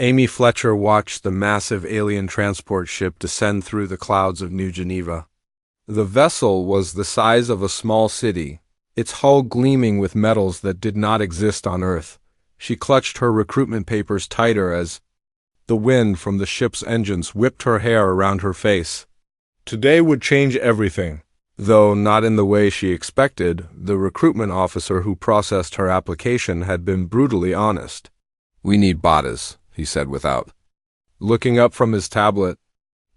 Amy Fletcher watched the massive alien transport ship descend through the clouds of New Geneva. The vessel was the size of a small city, its hull gleaming with metals that did not exist on Earth. She clutched her recruitment papers tighter as the wind from the ship's engines whipped her hair around her face. Today would change everything. Though not in the way she expected, the recruitment officer who processed her application had been brutally honest. "We need bodies," he said without looking up from his tablet.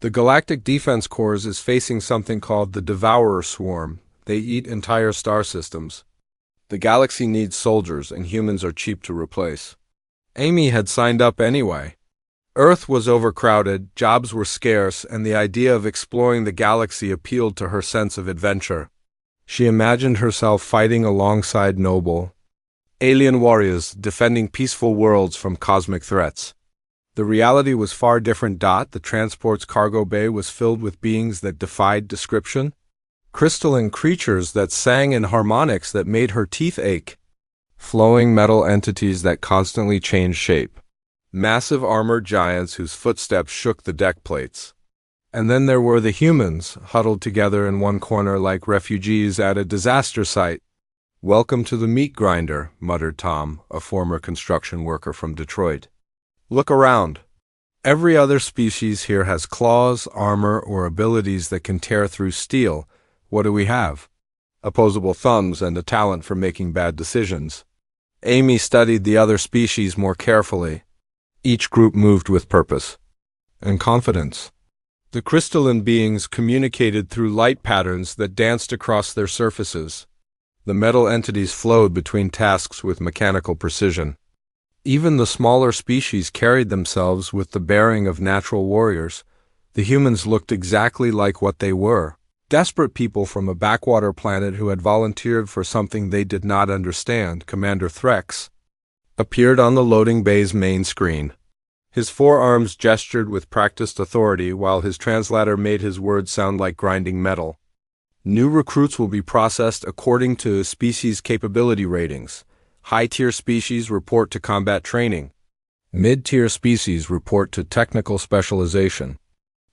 "The Galactic Defense Corps is facing something called the Devourer Swarm. They eat entire star systems. The galaxy needs soldiers, and humans are cheap to replace." Amy had signed up anyway. Earth was overcrowded, jobs were scarce, and the idea of exploring the galaxy appealed to her sense of adventure. She imagined herself fighting alongside noble alien warriors, defending peaceful worlds from cosmic threats. The reality was far different. The transport's cargo bay was filled with beings that defied description. Crystalline creatures that sang in harmonics that made her teeth ache. Flowing metal entities that constantly changed shape. Massive armored giants whose footsteps shook the deck plates. And then there were the humans, huddled together in one corner like refugees at a disaster site. "Welcome to the meat grinder," muttered Tom, a former construction worker from Detroit. "Look around. Every other species here has claws, armor, or abilities that can tear through steel. What do we have? Opposable thumbs and a talent for making bad decisions." Amy studied the other species more carefully. Each group moved with purpose and confidence. The crystalline beings communicated through light patterns that danced across their surfaces. The metal entities flowed between tasks with mechanical precision. Even the smaller species carried themselves with the bearing of natural warriors. The humans looked exactly like what they were. Desperate people from a backwater planet who had volunteered for something they did not understand. Commander Threx appeared on the loading bay's main screen. His forearms gestured with practiced authority while his translator made his words sound like grinding metal. "New recruits will be processed according to species capability ratings. High-tier species report to combat training. Mid-tier species report to technical specialization.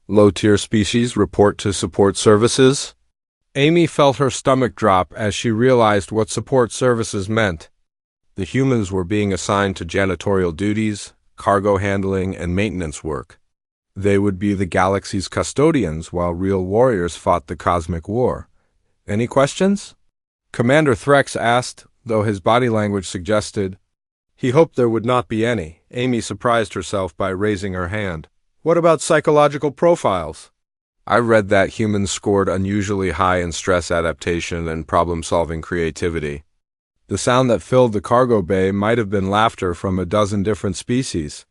Low-tier species report to support services." Amy felt her stomach drop as she realized what support services meant. The humans were being assigned to janitorial duties, cargo handling, and maintenance work. They would be the galaxy's custodians while real warriors fought the cosmic war. "Any questions?" Commander Threx asked, though his body language suggested he hoped there would not be any. Amy surprised herself by raising her hand. "What about psychological profiles?" "I read that humans scored unusually high in stress adaptation and problem-solving creativity." The sound that filled the cargo bay might have been laughter from a dozen different species.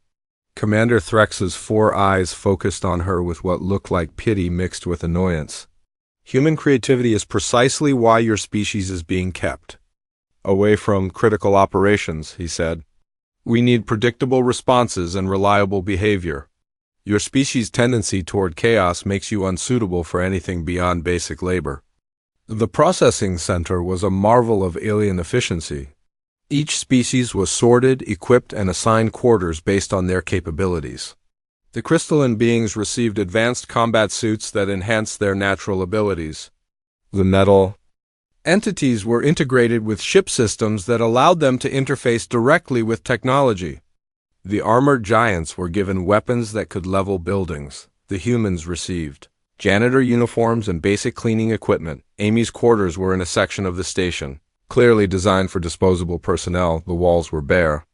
Commander Threx's 4 eyes focused on her with what looked like pity mixed with annoyance. "Human creativity is precisely why your species is being kept away from critical operations," he said. "We need predictable responses and reliable behavior. Your species' tendency toward chaos makes you unsuitable for anything beyond basic labor." The processing center was a marvel of alien efficiency. Each species was sorted, equipped, and assigned quarters based on their capabilities. The crystalline beings received advanced combat suits that enhanced their natural abilities. The metal entities were integrated with ship systems that allowed them to interface directly with technology. The armored giants were given weapons that could level buildings. The humans received janitor uniforms and basic cleaning equipment. Amy's quarters were in a section of the station, clearly designed for disposable personnel. The walls were bare.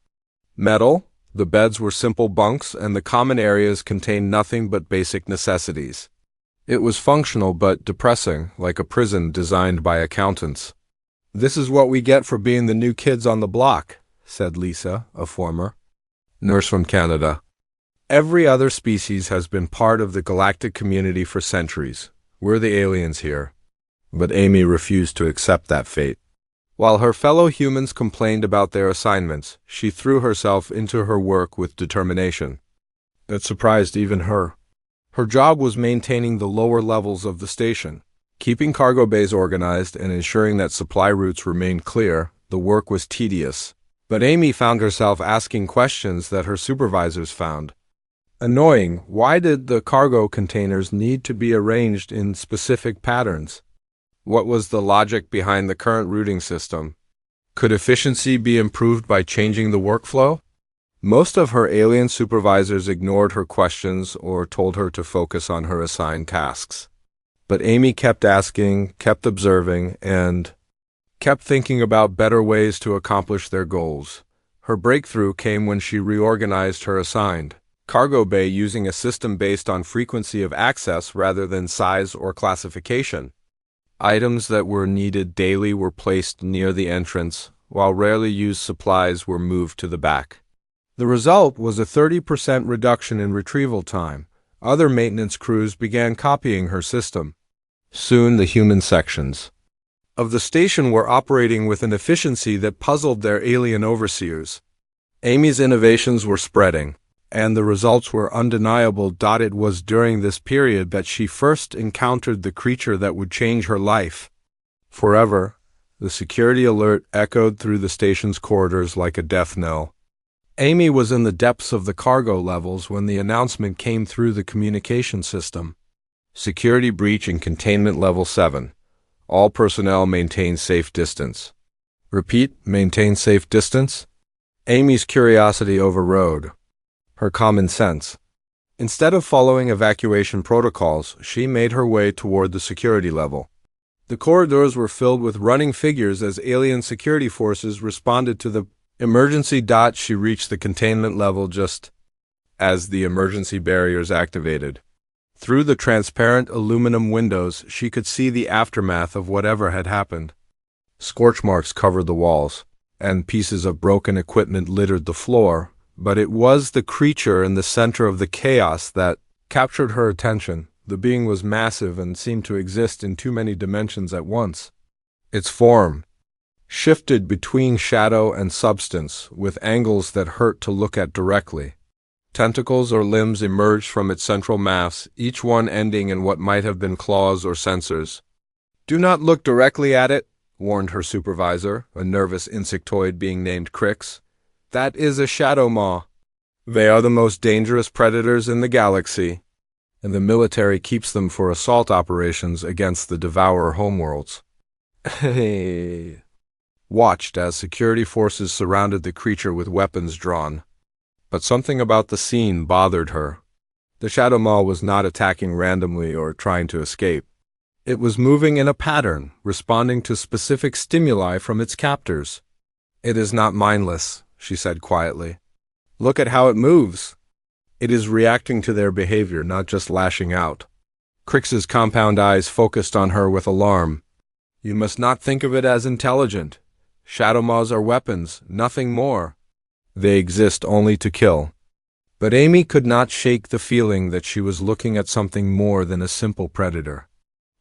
Metal, the beds were simple bunks, and the common areas contained nothing but basic necessities. It was functional but depressing, like a prison designed by accountants. "This is what we get for being the new kids on the block," said Lisa, a former nurse from Canada. "Every other species has been part of the galactic community for centuries. We're the aliens here." But Amy refused to accept that fate. While her fellow humans complained about their assignments, she threw herself into her work with determination. It surprised even her. Her job was maintaining the lower levels of the station, keeping cargo bays organized and ensuring that supply routes remained clear. The work was tedious, But Amy found herself asking questions that her supervisors found annoying. Why did the cargo containers need to be arranged in specific patterns? What was the logic behind the current routing system? Could efficiency be improved by changing the workflow? Most of her alien supervisors ignored her questions or told her to focus on her assigned tasks. But Amy kept asking, kept observing, and kept thinking about better ways to accomplish their goals. Her breakthrough came when she reorganized her assigned cargo bay using a system based on frequency of access rather than size or classification. Items that were needed daily were placed near the entrance, while rarely used supplies were moved to the back. The result was a 30% reduction in retrieval time. Other maintenance crews began copying her system. Soon the human sections of the station were operating with an efficiency that puzzled their alien overseers. Amy's innovations were spreading, and the results were undeniable. It was during this period that she first encountered the creature that would change her life forever. The security alert echoed through the station's corridors like a death knell. Amy was in the depths of the cargo levels when the announcement came through the communication system. Security breach in containment level 7. All personnel maintain safe distance. Repeat, maintain safe distance. Amy's curiosity overrode her common sense. Instead of following evacuation protocols, she made her way toward the security level. The corridors were filled with running figures as alien security forces responded to the emergency. She reached the containment level just as the emergency barriers activated. Through the transparent aluminum windows, she could see the aftermath of whatever had happened. Scorch marks covered the walls, and pieces of broken equipment littered the floor, but it was the creature in the center of the chaos that captured her attention. The being was massive and seemed to exist in too many dimensions at once. Its form shifted between shadow and substance, with angles that hurt to look at directly. Tentacles or limbs emerged from its central mass, each one ending in what might have been claws or sensors. "Do not look directly at it," warned her supervisor, a nervous insectoid being named Crix. "That is a shadow maw. They are the most dangerous predators in the galaxy, and the military keeps them for assault operations against the devourer homeworlds." Watched as security forces surrounded the creature with weapons drawn. But something about the scene bothered her. The shadow maw was not attacking randomly or trying to escape. It was moving in a pattern, responding to specific stimuli from its captors. "It is not mindless," she said quietly. "Look at how it moves. It is reacting to their behavior, not just lashing out." Crix's compound eyes focused on her with alarm. "You must not think of it as intelligent. Shadow maws are weapons, nothing more. They exist only to kill." But Amy could not shake the feeling that she was looking at something more than a simple predator.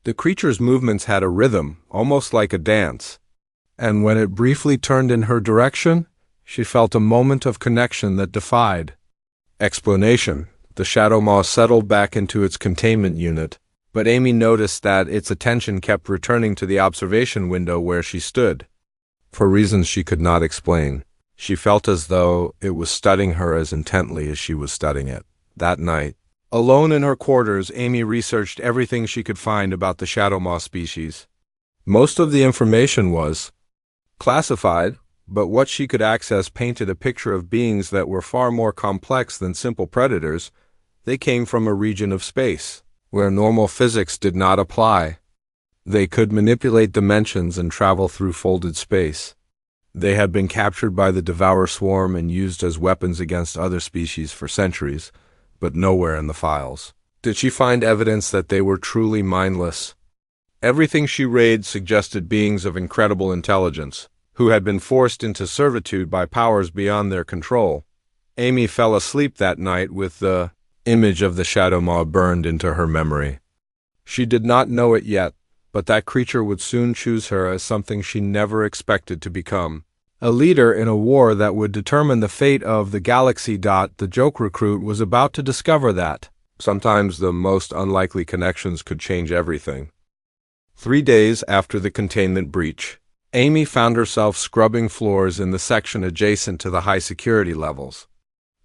The creature's movements had a rhythm, almost like a dance. And when it briefly turned in her direction, she felt a moment of connection that defied explanation. The shadow maw settled back into its containment unit, but Amy noticed that its attention kept returning to the observation window where she stood. For reasons she could not explain, she felt as though it was studying her as intently as she was studying it. That night, alone in her quarters, Amy researched everything she could find about the shadow maw species. Most of the information was classified, but what she could access painted a picture of beings that were far more complex than simple predators. They came from a region of space where normal physics did not apply. They could manipulate dimensions and travel through folded space. They had been captured by the Devourer swarm and used as weapons against other species for centuries, but nowhere in the files did she find evidence that they were truly mindless. Everything she read suggested beings of incredible intelligence, who had been forced into servitude by powers beyond their control. Amy fell asleep that night with the image of the shadow maw burned into her memory. She did not know it yet, but that creature would soon choose her as something she never expected to become. A leader in a war that would determine the fate of the galaxy. The joke recruit was about to discover that sometimes the most unlikely connections could change everything. 3 days after the containment breach, Amy found herself scrubbing floors in the section adjacent to the high security levels.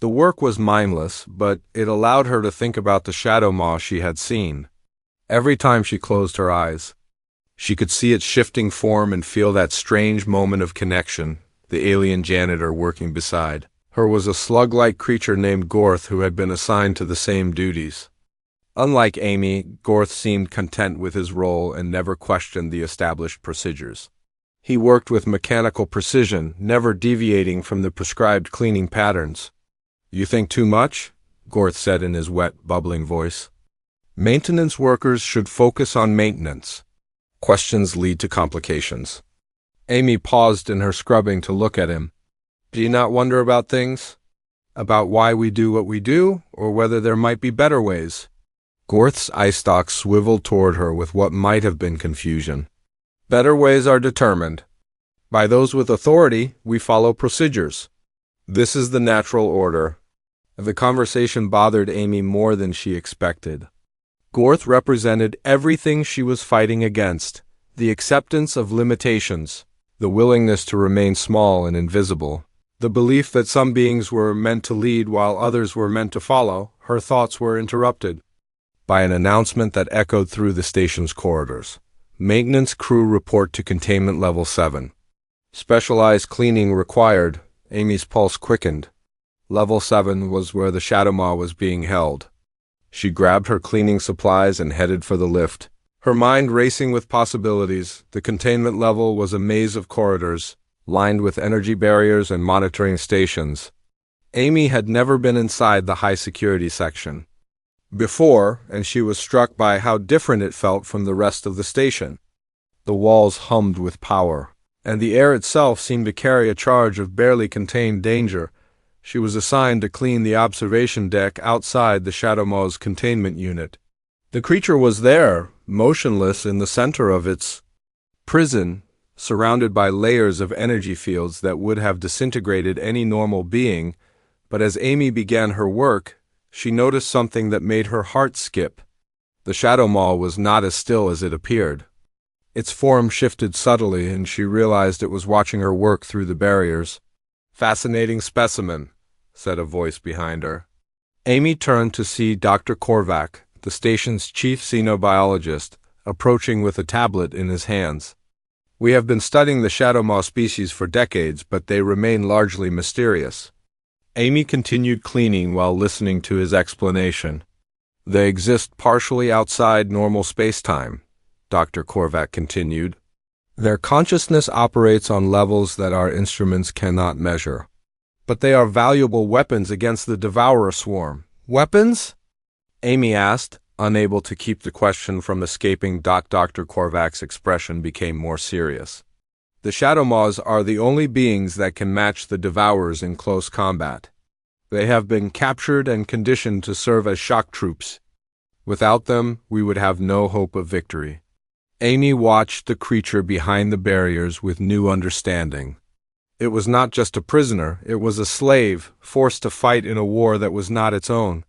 The work was mindless, but it allowed her to think about the shadow maw she had seen. Every time she closed her eyes, she could see its shifting form and feel that strange moment of connection. The alien janitor working beside her was a slug-like creature named Gorth who had been assigned to the same duties. Unlike Amy, Gorth seemed content with his role and never questioned the established procedures. He worked with mechanical precision, never deviating from the prescribed cleaning patterns. "You think too much?" Gorth said in his wet, bubbling voice. "Maintenance workers should focus on maintenance. Questions lead to complications." Amy paused in her scrubbing to look at him. "Do you not wonder about things? About why we do what we do, or whether there might be better ways?" Gorth's eye stalk swiveled toward her with what might have been confusion. "Better ways are determined. By those with authority, we follow procedures. This is the natural order." The conversation bothered Amy more than she expected. Gorth represented everything she was fighting against: the acceptance of limitations, the willingness to remain small and invisible, the belief that some beings were meant to lead while others were meant to follow. Her thoughts were interrupted by an announcement that echoed through the station's corridors. "Maintenance crew report to containment level 7. Specialized cleaning required." Amy's pulse quickened. Level 7 was where the shadow maw was being held. She grabbed her cleaning supplies and headed for the lift, her mind racing with possibilities. The containment level was a maze of corridors, lined with energy barriers and monitoring stations. Amy had never been inside the high-security section before, and she was struck by how different it felt from the rest of the station. The walls hummed with power, and the air itself seemed to carry a charge of barely contained danger. She was assigned to clean the observation deck outside the Shadow Maw's containment unit. The creature was there, motionless in the center of its prison, surrounded by layers of energy fields that would have disintegrated any normal being. But as Amy began her work, she noticed something that made her heart skip. The Shadow Maw was not as still as it appeared. Its form shifted subtly, and she realized it was watching her work through the barriers. "Fascinating specimen," said a voice behind her. Amy turned to see Dr. Korvac, the station's chief xenobiologist, approaching with a tablet in his hands. "We have been studying the Shadow Maw species for decades, but they remain largely mysterious." Amy continued cleaning while listening to his explanation. "They exist partially outside normal space-time," Dr. Korvac continued. "Their consciousness operates on levels that our instruments cannot measure. But they are valuable weapons against the Devourer swarm." "Weapons?" Amy asked, unable to keep the question from escaping. Dr. Korvac's expression became more serious. "The Shadow Maws are the only beings that can match the Devourers in close combat. They have been captured and conditioned to serve as shock troops. Without them, we would have no hope of victory." Amy watched the creature behind the barriers with new understanding. It was not just a prisoner, it was a slave, forced to fight in a war that was not its own.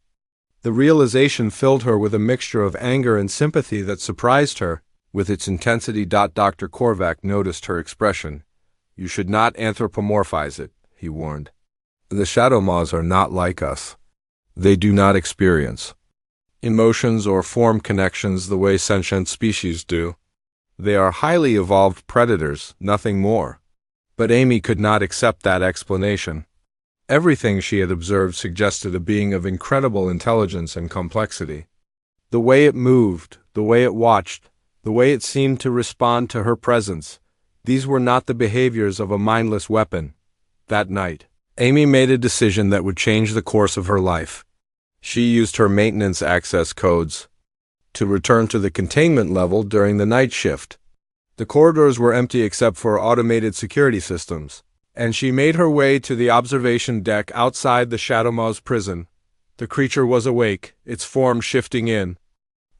The realization filled her with a mixture of anger and sympathy that surprised her with its intensity. Dr. Korvac noticed her expression. "You should not anthropomorphize it," he warned. "The Shadow Maws are not like us. They do not experience emotions or form connections the way sentient species do. They are highly evolved predators, nothing more." But Amy could not accept that explanation. Everything she had observed suggested a being of incredible intelligence and complexity. The way it moved, the way it watched, the way it seemed to respond to her presence, these were not the behaviors of a mindless weapon. That night, Amy made a decision that would change the course of her life. She used her maintenance access codes to return to the containment level during the night shift. The corridors were empty except for automated security systems, and she made her way to the observation deck outside the Shadow Maw's prison. The creature was awake, its form shifting in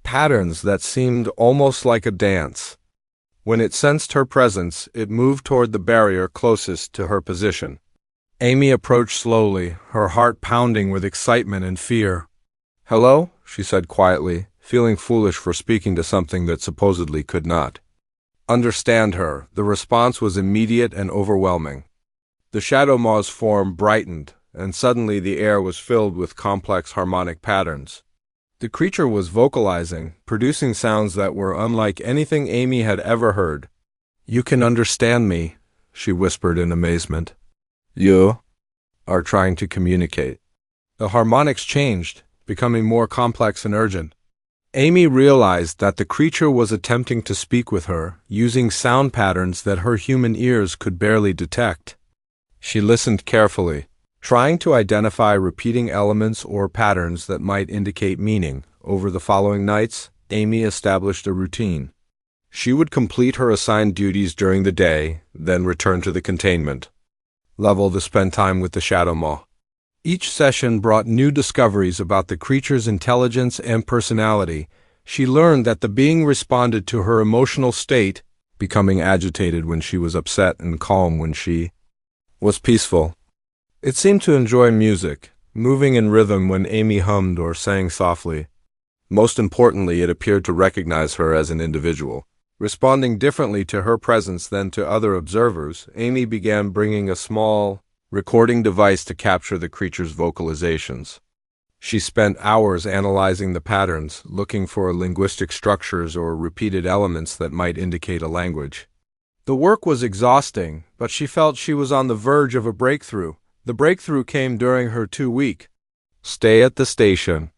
patterns that seemed almost like a dance. When it sensed her presence, it moved toward the barrier closest to her position. Amy approached slowly, her heart pounding with excitement and fear. "Hello?" she said quietly, feeling foolish for speaking to something that supposedly could not understand her. The response was immediate and overwhelming. The Shadow Maw's form brightened, and suddenly the air was filled with complex harmonic patterns. The creature was vocalizing, producing sounds that were unlike anything Amy had ever heard. "You can understand me," she whispered in amazement. "You are trying to communicate." The harmonics changed, becoming more complex and urgent. Amy realized that the creature was attempting to speak with her, using sound patterns that her human ears could barely detect. She listened carefully, trying to identify repeating elements or patterns that might indicate meaning. Over the following nights, Amy established a routine. She would complete her assigned duties during the day, then return to the containment level to spend time with the Shadow Maw. Each session brought new discoveries about the creature's intelligence and personality. She learned that the being responded to her emotional state, becoming agitated when she was upset and calm when she was peaceful. It seemed to enjoy music, moving in rhythm when Amy hummed or sang softly. Most importantly, it appeared to recognize her as an individual. Responding differently to her presence than to other observers, Amy began bringing a small recording device to capture the creature's vocalizations. She spent hours analyzing the patterns, looking for linguistic structures or repeated elements that might indicate a language. The work was exhausting, but she felt she was on the verge of a breakthrough. The breakthrough came during her 2-week stay at the station.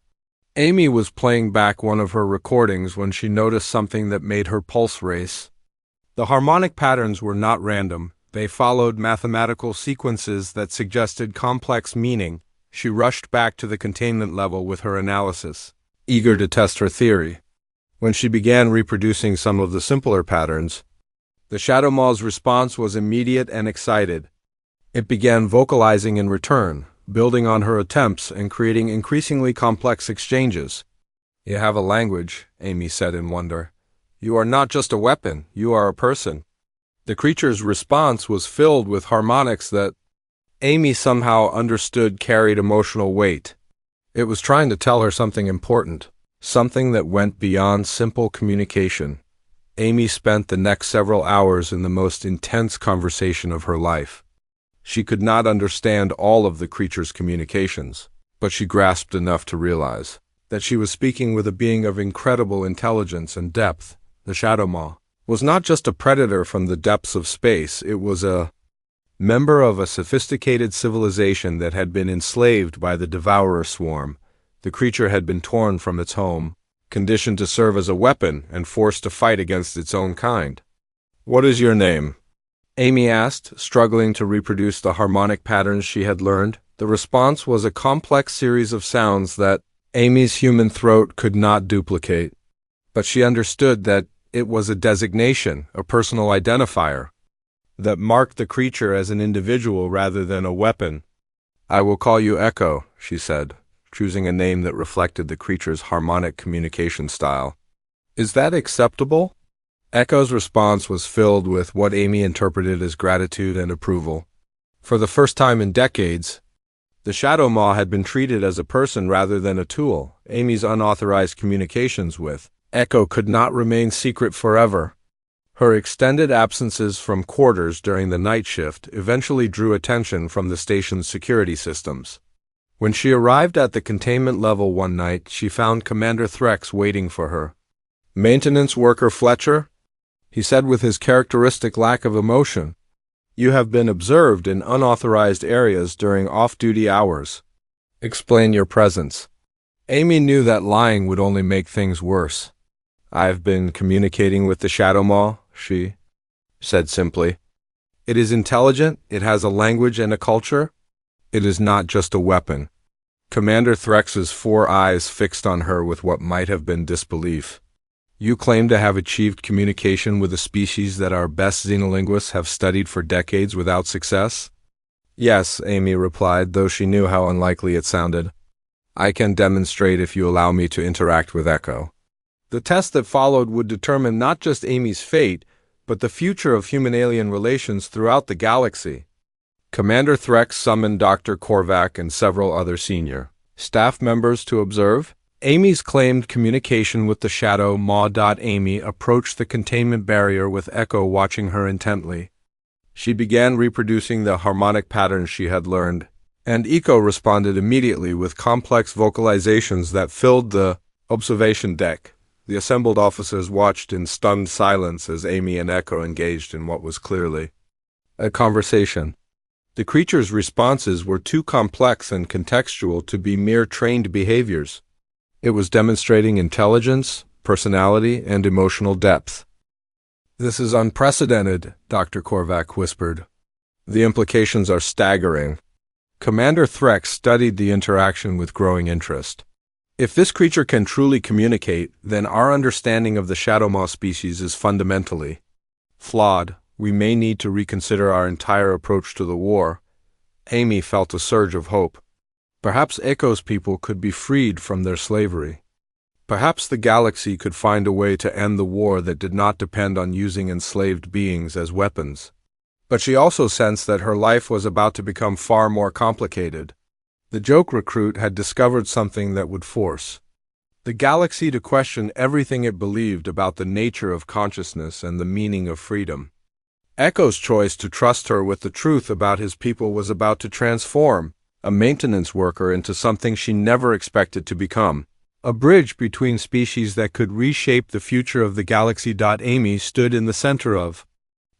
Amy was playing back one of her recordings when she noticed something that made her pulse race. The harmonic patterns were not random. They followed mathematical sequences that suggested complex meaning. She rushed back to the containment level with her analysis, eager to test her theory. When she began reproducing some of the simpler patterns, the Shadow Maw's response was immediate and excited. It began vocalizing in return, building on her attempts and creating increasingly complex exchanges. "You have a language," Amy said in wonder. "You are not just a weapon, you are a person." The creature's response was filled with harmonics that Amy somehow understood carried emotional weight. It was trying to tell her something important, something that went beyond simple communication. Amy spent the next several hours in the most intense conversation of her life. She could not understand all of the creature's communications, but she grasped enough to realize that she was speaking with a being of incredible intelligence and depth. The Shadow Maw was not just a predator from the depths of space, it was a member of a sophisticated civilization that had been enslaved by the Devourer swarm. The creature had been torn from its home, conditioned to serve as a weapon, and forced to fight against its own kind. "What is your name?" Amy asked, struggling to reproduce the harmonic patterns she had learned. The response was a complex series of sounds that Amy's human throat could not duplicate. But she understood that it was a designation, a personal identifier, that marked the creature as an individual rather than a weapon. "I will call you Echo," she said, choosing a name that reflected the creature's harmonic communication style. "Is that acceptable?" Echo's response was filled with what Amy interpreted as gratitude and approval. For the first time in decades, the Shadow Maw had been treated as a person rather than a tool. Amy's unauthorized communications with Echo could not remain secret forever. Her extended absences from quarters during the night shift eventually drew attention from the station's security systems. When she arrived at the containment level one night, she found Commander Threx waiting for her. "Maintenance worker Fletcher?" he said with his characteristic lack of emotion. "You have been observed in unauthorized areas during off-duty hours. Explain your presence." Amy knew that lying would only make things worse. "I've been communicating with the Shadow Maw," she said simply. "It is intelligent, it has a language and a culture. It is not just a weapon." Commander Threx's 4 eyes fixed on her with what might have been disbelief. "You claim to have achieved communication with a species that our best xenolinguists have studied for decades without success?" "Yes," Amy replied, though she knew how unlikely it sounded. "I can demonstrate if you allow me to interact with Echo." The test that followed would determine not just Amy's fate, but the future of human-alien relations throughout the galaxy. Commander Threx summoned Dr. Korvac and several other senior staff members to observe. Amy's claimed communication with the shadow Maw. Amy approached the containment barrier with Echo watching her intently. She began reproducing the harmonic patterns she had learned, and Echo responded immediately with complex vocalizations that filled the observation deck. The assembled officers watched in stunned silence as Amy and Echo engaged in what was clearly a conversation. The creature's responses were too complex and contextual to be mere trained behaviors. It was demonstrating intelligence, personality, and emotional depth. "This is unprecedented," Dr. Korvac whispered. "The implications are staggering." Commander Threx studied the interaction with growing interest. If this creature can truly communicate, then our understanding of the Shadow Maw species is fundamentally flawed. We may need to reconsider our entire approach to the war. Amy felt a surge of hope. Perhaps Echo's people could be freed from their slavery. Perhaps the galaxy could find a way to end the war that did not depend on using enslaved beings as weapons. But she also sensed that her life was about to become far more complicated. The joke recruit had discovered something that would force the galaxy to question everything it believed about the nature of consciousness and the meaning of freedom. Echo's choice to trust her with the truth about his people was about to transform a maintenance worker into something she never expected to become. A bridge between species that could reshape the future of the galaxy. Amy stood in the center of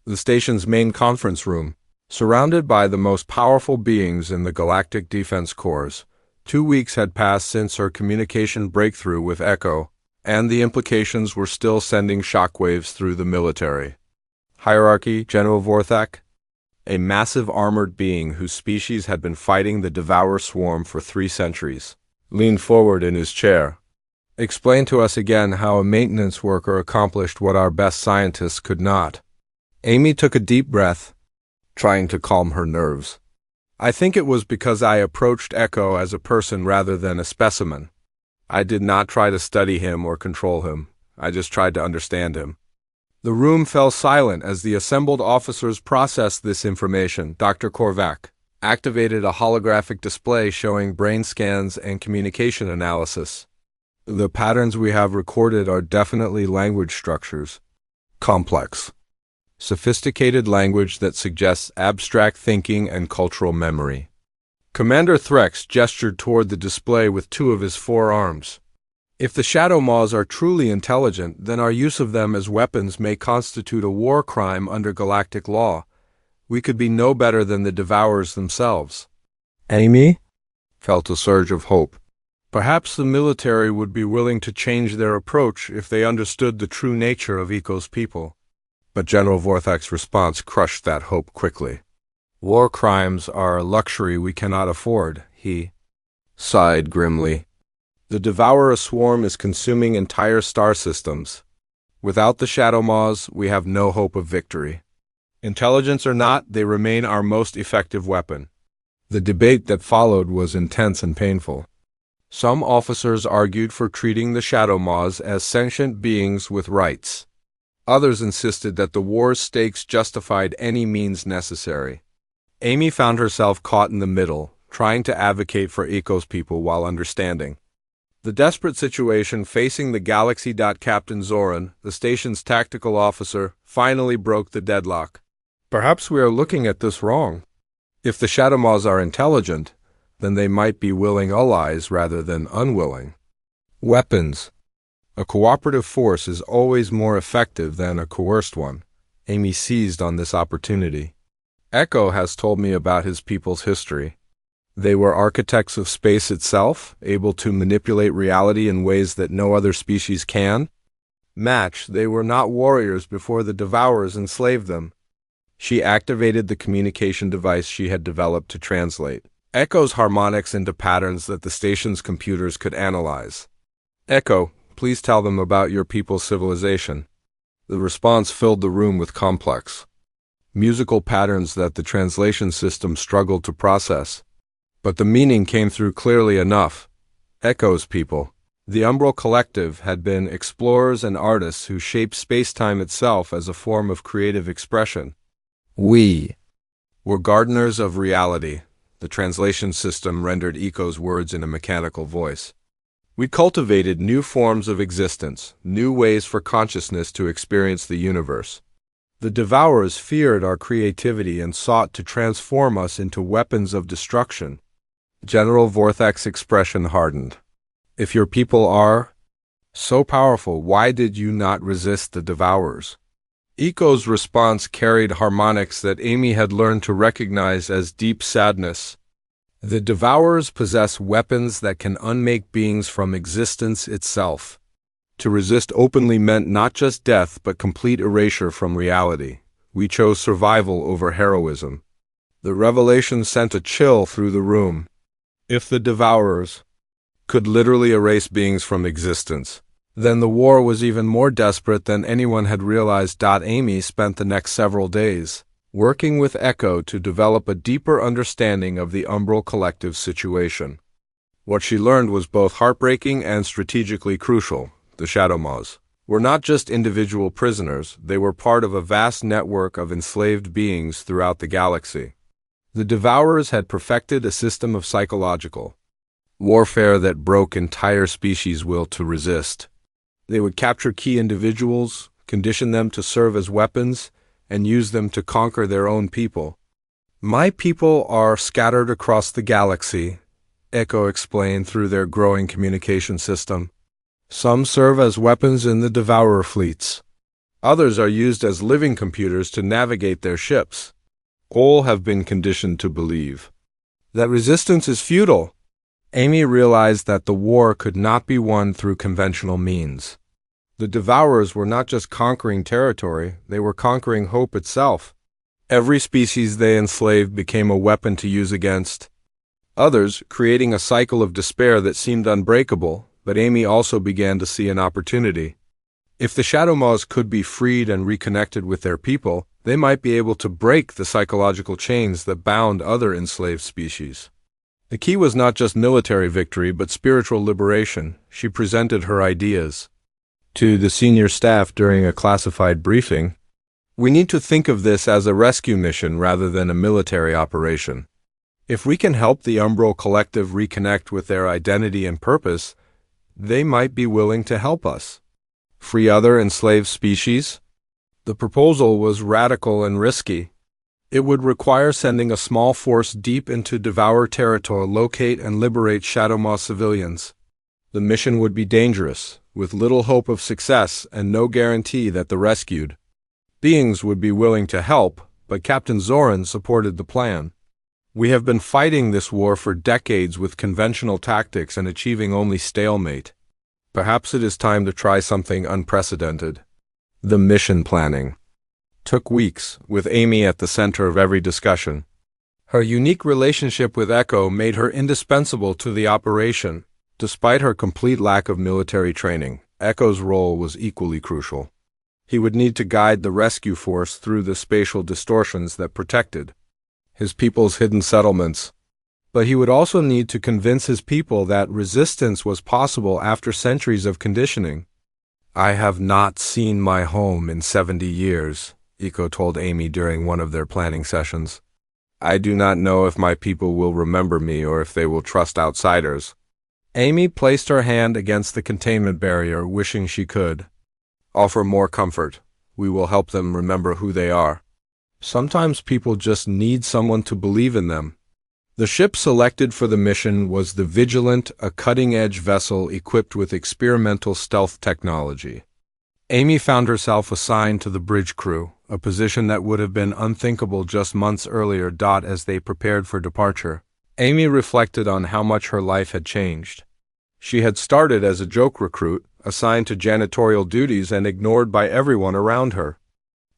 the station's main conference room, surrounded by the most powerful beings in the Galactic Defense Corps. 2 weeks had passed since her communication breakthrough with Echo, and the implications were still sending shockwaves through the military. Hierarchy, General Vorthak, a massive armored being whose species had been fighting the Devourer swarm for 3 centuries, leaned forward in his chair. "Explain to us again how a maintenance worker accomplished what our best scientists could not." Amy took a deep breath, trying to calm her nerves. "I think it was because I approached Echo as a person rather than a specimen. I did not try to study him or control him. I just tried to understand him." The room fell silent as the assembled officers processed this information. Dr. Korvac activated a holographic display showing brain scans and communication analysis. "The patterns we have recorded are definitely language structures. Complex, sophisticated language that suggests abstract thinking and cultural memory." Commander Threx gestured toward the display with 2 of his forearms. "If the Shadow Maws are truly intelligent, then our use of them as weapons may constitute a war crime under galactic law. We could be no better than the Devourers themselves." Amy felt a surge of hope. Perhaps the military would be willing to change their approach if they understood the true nature of Echo's people. But General Vorthak's response crushed that hope quickly. "War crimes are a luxury we cannot afford," he sighed grimly. "The Devourer swarm is consuming entire star systems. Without the Shadow Maws, we have no hope of victory. Intelligence or not, they remain our most effective weapon." The debate that followed was intense and painful. Some officers argued for treating the Shadow Maws as sentient beings with rights. Others insisted that the war's stakes justified any means necessary. Amy found herself caught in the middle, trying to advocate for Echo's people while understanding the desperate situation facing the galaxy. Captain Zoran, the station's tactical officer, finally broke the deadlock. "Perhaps we are looking at this wrong. If the Shadow Maws are intelligent, then they might be willing allies rather than unwilling weapons. A cooperative force is always more effective than a coerced one." Amy seized on this opportunity. "Echo has told me about his people's history. They were architects of space itself, able to manipulate reality in ways that no other species can. Match, they were not warriors before the Devourers enslaved them." She activated the communication device she had developed to translate Echo's harmonics into patterns that the station's computers could analyze. "Echo, please tell them about your people's civilization." The response filled the room with complex musical patterns that the translation system struggled to process. But the meaning came through clearly enough. Echo's people, the Umbral Collective, had been explorers and artists who shaped space-time itself as a form of creative expression. "We were gardeners of reality." The translation system rendered Echo's words in a mechanical voice. We cultivated new forms of existence, new ways for consciousness to experience the universe. The Devourers feared our creativity and sought to transform us into weapons of destruction. General Vorthak's expression hardened. If your people are so powerful, why did you not resist the Devourers? Eco's response carried harmonics that Amy had learned to recognize as deep sadness. The Devourers possess weapons that can unmake beings from existence itself. To resist openly meant not just death but complete erasure from reality. We chose survival over heroism. The revelation sent a chill through the room. If the Devourers could literally erase beings from existence, then the war was even more desperate than anyone had realized. Amy spent the next several days working with Echo to develop a deeper understanding of the Umbral Collective's situation. What she learned was both heartbreaking and strategically crucial. The Shadowmaws were not just individual prisoners, they were part of a vast network of enslaved beings throughout the galaxy. The Devourers had perfected a system of psychological warfare that broke entire species' will to resist. They would capture key individuals, condition them to serve as weapons, and use them to conquer their own people. My people are scattered across the galaxy, Echo explained through their growing communication system. Some serve as weapons in the Devourer fleets. Others are used as living computers to navigate their ships. All have been conditioned to believe that resistance is futile. Amy realized that the war could not be won through conventional means. The Devourers were not just conquering territory, they were conquering hope itself. Every species they enslaved became a weapon to use against others, creating a cycle of despair that seemed unbreakable, but Amy also began to see an opportunity. If the Shadowmaws could be freed and reconnected with their people, they might be able to break the psychological chains that bound other enslaved species. The key was not just military victory, but spiritual liberation. She presented her ideas to the senior staff during a classified briefing. We need to think of this as a rescue mission rather than a military operation. If we can help the Umbral Collective reconnect with their identity and purpose, they might be willing to help us. Free other enslaved species? The proposal was radical and risky. It would require sending a small force deep into Devourer territory to locate and liberate Shadowmaw civilians. The mission would be dangerous, with little hope of success and no guarantee that the rescued beings would be willing to help, but Captain Zoran supported the plan. We have been fighting this war for decades with conventional tactics and achieving only stalemate. Perhaps it is time to try something unprecedented. The mission planning took weeks, with Amy at the center of every discussion. Her unique relationship with Echo made her indispensable to the operation. Despite her complete lack of military training, Echo's role was equally crucial. He would need to guide the rescue force through the spatial distortions that protected his people's hidden settlements. But he would also need to convince his people that resistance was possible after centuries of conditioning. I have not seen my home in 70 years, Echo told Amy during one of their planning sessions. I do not know if my people will remember me or if they will trust outsiders. Amy placed her hand against the containment barrier, wishing she could offer more comfort. We will help them remember who they are. Sometimes people just need someone to believe in them. The ship selected for the mission was the Vigilant, a cutting-edge vessel equipped with experimental stealth technology. Amy found herself assigned to the bridge crew, a position that would have been unthinkable just months earlier. As they prepared for departure, Amy reflected on how much her life had changed. She had started as a joke recruit, assigned to janitorial duties and ignored by everyone around her.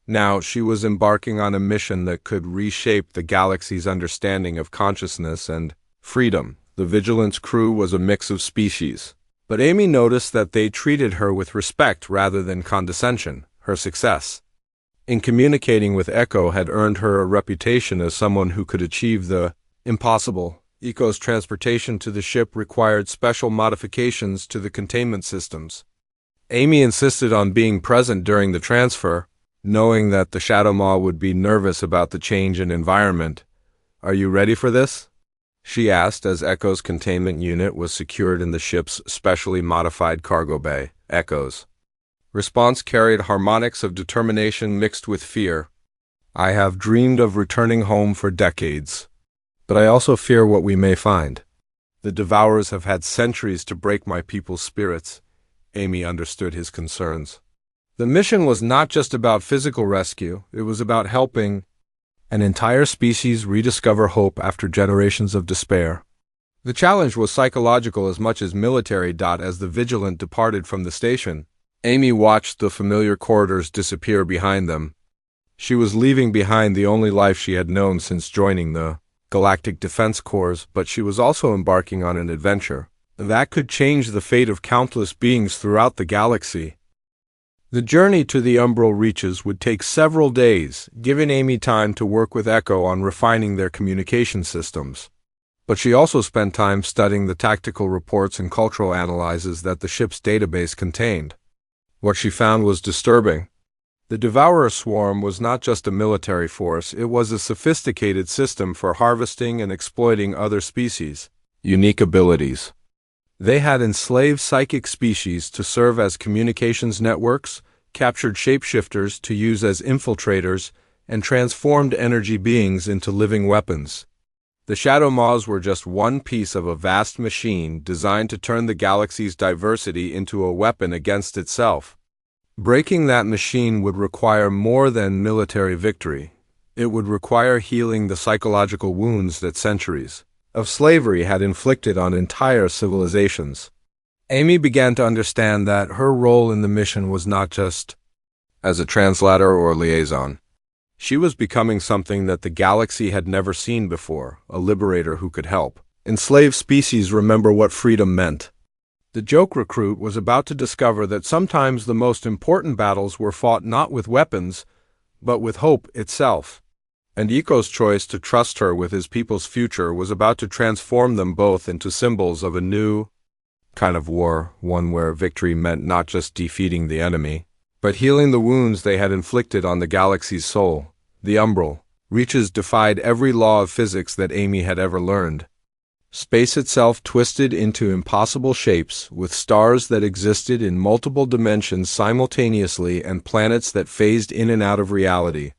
Now she was embarking on a mission that could reshape the galaxy's understanding of consciousness and freedom. The Vigilance crew was a mix of species, but Amy noticed that they treated her with respect rather than condescension. Her success in communicating with Echo had earned her a reputation as someone who could achieve the impossible. Echo's transportation to the ship required special modifications to the containment systems. Amy insisted on being present during the transfer, knowing that the Shadowmaw would be nervous about the change in environment. Are you ready for this? she asked as Echo's containment unit was secured in the ship's specially modified cargo bay. Echo's response carried harmonics of determination mixed with fear. I have dreamed of returning home for decades, but I also fear what we may find. The Devourers have had centuries to break my people's spirits. Amy understood his concerns. The mission was not just about physical rescue, it was about helping an entire species rediscover hope after generations of despair. The challenge was psychological as much as military. As the Vigilant departed from the station, Amy watched the familiar corridors disappear behind them. She was leaving behind the only life she had known since joining the Galactic Defense Corps, but she was also embarking on an adventure that could change the fate of countless beings throughout the galaxy. The journey to the umbral reaches would take several days, giving Amy time to work with Echo on refining their communication systems. But she also spent time studying the tactical reports and cultural analyses that the ship's database contained. What she found was disturbing. The Devourer swarm was not just a military force, it was a sophisticated system for harvesting and exploiting other species' unique abilities. They had enslaved psychic species to serve as communications networks, captured shapeshifters to use as infiltrators, and transformed energy beings into living weapons. The Shadow Maws were just one piece of a vast machine designed to turn the galaxy's diversity into a weapon against itself. Breaking that machine would require more than military victory. It would require healing the psychological wounds that centuries of slavery had inflicted on entire civilizations. Amy began to understand that her role in the mission was not just as a translator or liaison. She was becoming something that the galaxy had never seen before, a liberator who could help enslaved species remember what freedom meant. The joke recruit was about to discover that sometimes the most important battles were fought not with weapons, but with hope itself. And Eco's choice to trust her with his people's future was about to transform them both into symbols of a new kind of war, one where victory meant not just defeating the enemy, but healing the wounds they had inflicted on the galaxy's soul. The umbral reaches defied every law of physics that Amy had ever learned. Space itself twisted into impossible shapes, with stars that existed in multiple dimensions simultaneously and planets that phased in and out of reality.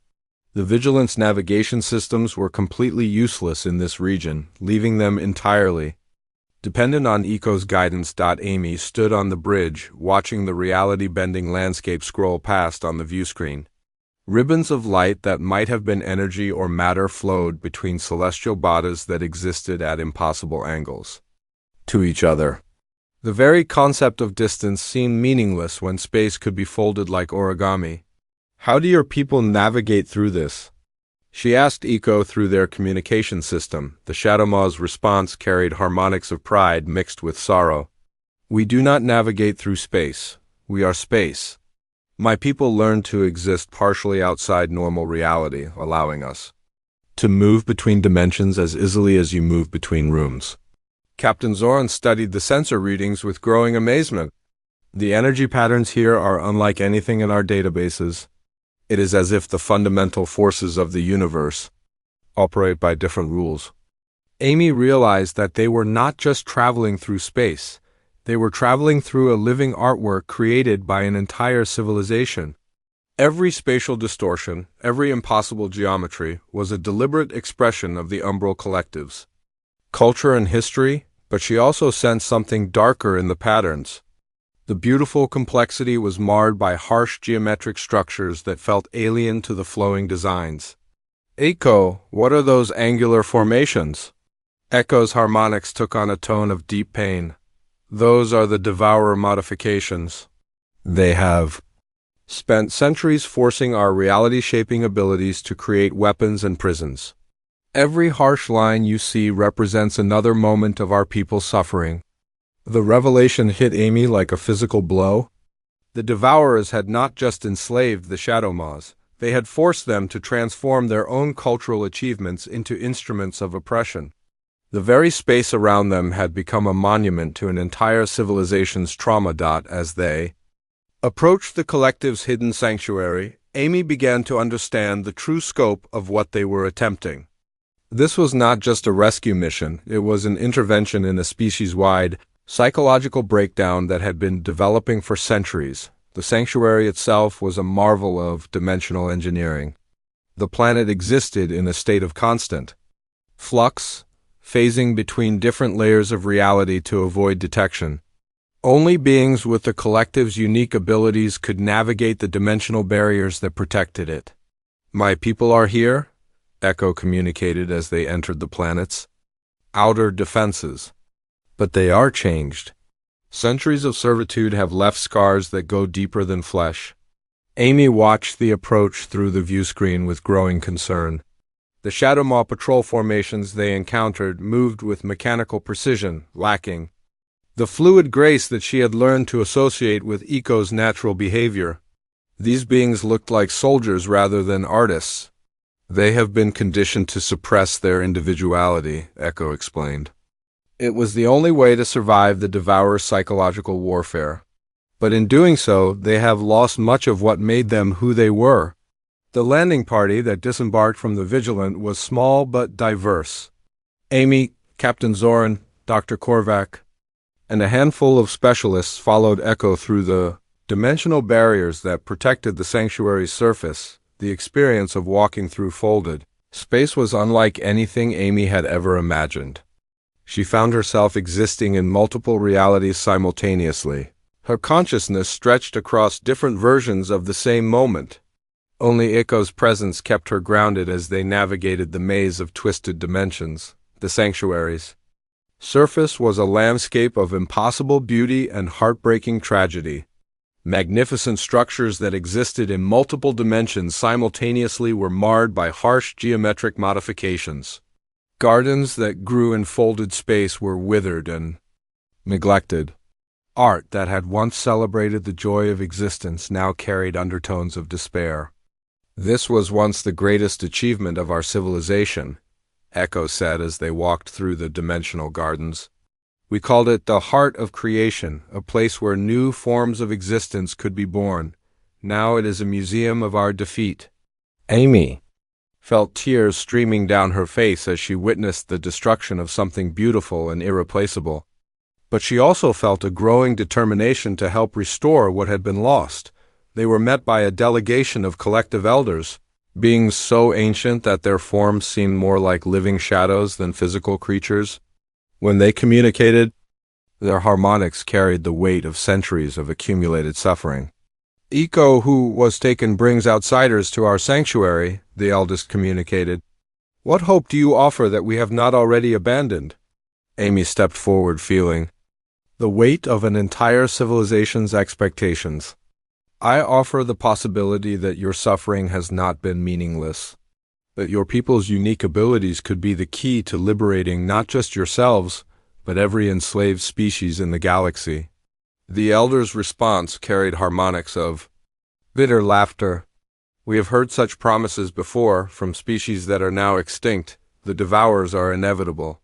The Vigilance navigation systems were completely useless in this region, leaving them entirely dependent on Eco's guidance. Amy stood on the bridge, watching the reality-bending landscape scroll past on the viewscreen. Ribbons of light that might have been energy or matter flowed between celestial bodies that existed at impossible angles to each other. The very concept of distance seemed meaningless when space could be folded like origami. How do your people navigate through this? She asked Eco through their communication system. The Shadowmaw's response carried harmonics of pride mixed with sorrow. We do not navigate through space. We are space. My people learned to exist partially outside normal reality, allowing us to move between dimensions as easily as you move between rooms. Captain Zoran studied the sensor readings with growing amazement. The energy patterns here are unlike anything in our databases. It is as if the fundamental forces of the universe operate by different rules. Amy realized that they were not just traveling through space. They were traveling through a living artwork created by an entire civilization. Every spatial distortion, every impossible geometry, was a deliberate expression of the umbral collectives. Culture and history, but she also sensed something darker in the patterns. The beautiful complexity was marred by harsh geometric structures that felt alien to the flowing designs. Echo, what are those angular formations? Echo's harmonics took on a tone of deep pain. Those are the Devourer modifications. They have spent centuries forcing our reality-shaping abilities to create weapons and prisons. Every harsh line you see represents another moment of our people's suffering. The revelation hit Amy like a physical blow. The Devourers had not just enslaved the Shadowmaws, they had forced them to transform their own cultural achievements into instruments of oppression. The very space around them had become a monument to an entire civilization's trauma. As they approached the collective's hidden sanctuary, Amy began to understand the true scope of what they were attempting. This was not just a rescue mission, it was an intervention in a species-wide psychological breakdown that had been developing for centuries. The sanctuary itself was a marvel of dimensional engineering. The planet existed in a state of constant flux, phasing between different layers of reality to avoid detection. Only beings with the collective's unique abilities could navigate the dimensional barriers that protected it. "My people are here," Echo communicated as they entered the planet's outer defenses. "But they are changed. Centuries of servitude have left scars that go deeper than flesh." Amy watched the approach through the viewscreen with growing concern. The Shadow Maw patrol formations they encountered moved with mechanical precision, lacking the fluid grace that she had learned to associate with Eco's natural behavior. These beings looked like soldiers rather than artists. "They have been conditioned to suppress their individuality," Echo explained. "It was the only way to survive the Devourer's psychological warfare. But in doing so, they have lost much of what made them who they were." The landing party that disembarked from the Vigilant was small but diverse. Amy, Captain Zoran, Dr. Korvac, and a handful of specialists followed Echo through the dimensional barriers that protected the sanctuary's surface. The experience of walking through folded space was unlike anything Amy had ever imagined. She found herself existing in multiple realities simultaneously. Her consciousness stretched across different versions of the same moment. Only Echo's presence kept her grounded as they navigated the maze of twisted dimensions. The sanctuary's surface was a landscape of impossible beauty and heartbreaking tragedy. Magnificent structures that existed in multiple dimensions simultaneously were marred by harsh geometric modifications. Gardens that grew in folded space were withered and neglected. Art that had once celebrated the joy of existence now carried undertones of despair. "This was once the greatest achievement of our civilization," Echo said as they walked through the dimensional gardens. "We called it the heart of creation, a place where new forms of existence could be born. Now it is a museum of our defeat." Amy felt tears streaming down her face as she witnessed the destruction of something beautiful and irreplaceable. But she also felt a growing determination to help restore what had been lost. They were met by a delegation of collective elders, beings so ancient that their forms seemed more like living shadows than physical creatures. When they communicated, their harmonics carried the weight of centuries of accumulated suffering. "Eco, who was taken, brings outsiders to our sanctuary," the eldest communicated. "What hope do you offer that we have not already abandoned?" Amy stepped forward, feeling the weight of an entire civilization's expectations. "I offer the possibility that your suffering has not been meaningless, that your people's unique abilities could be the key to liberating not just yourselves, but every enslaved species in the galaxy." The elder's response carried harmonics of bitter laughter. "We have heard such promises before from species that are now extinct. The devourers are inevitable.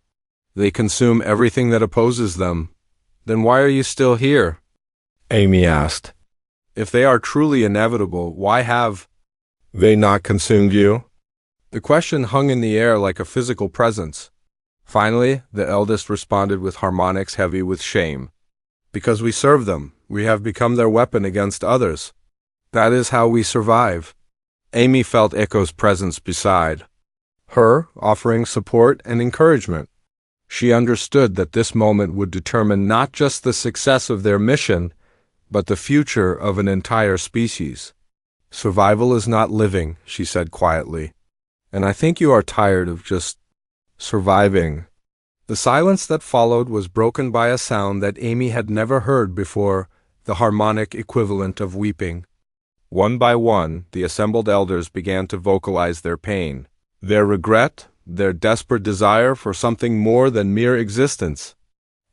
They consume everything that opposes them. Then why are you still here?" Amy asked. "If they are truly inevitable, why have they not consumed you?" The question hung in the air like a physical presence. Finally, the eldest responded with harmonics heavy with shame. "Because we serve them, we have become their weapon against others. That is how we survive." Amy felt Echo's presence beside her, offering support and encouragement. She understood that this moment would determine not just the success of their mission, but the future of an entire species. "Survival is not living," she said quietly. "And I think you are tired of just surviving." The silence that followed was broken by a sound that Amy had never heard before, the harmonic equivalent of weeping. One by one, the assembled elders began to vocalize their pain, their regret, their desperate desire for something more than mere existence.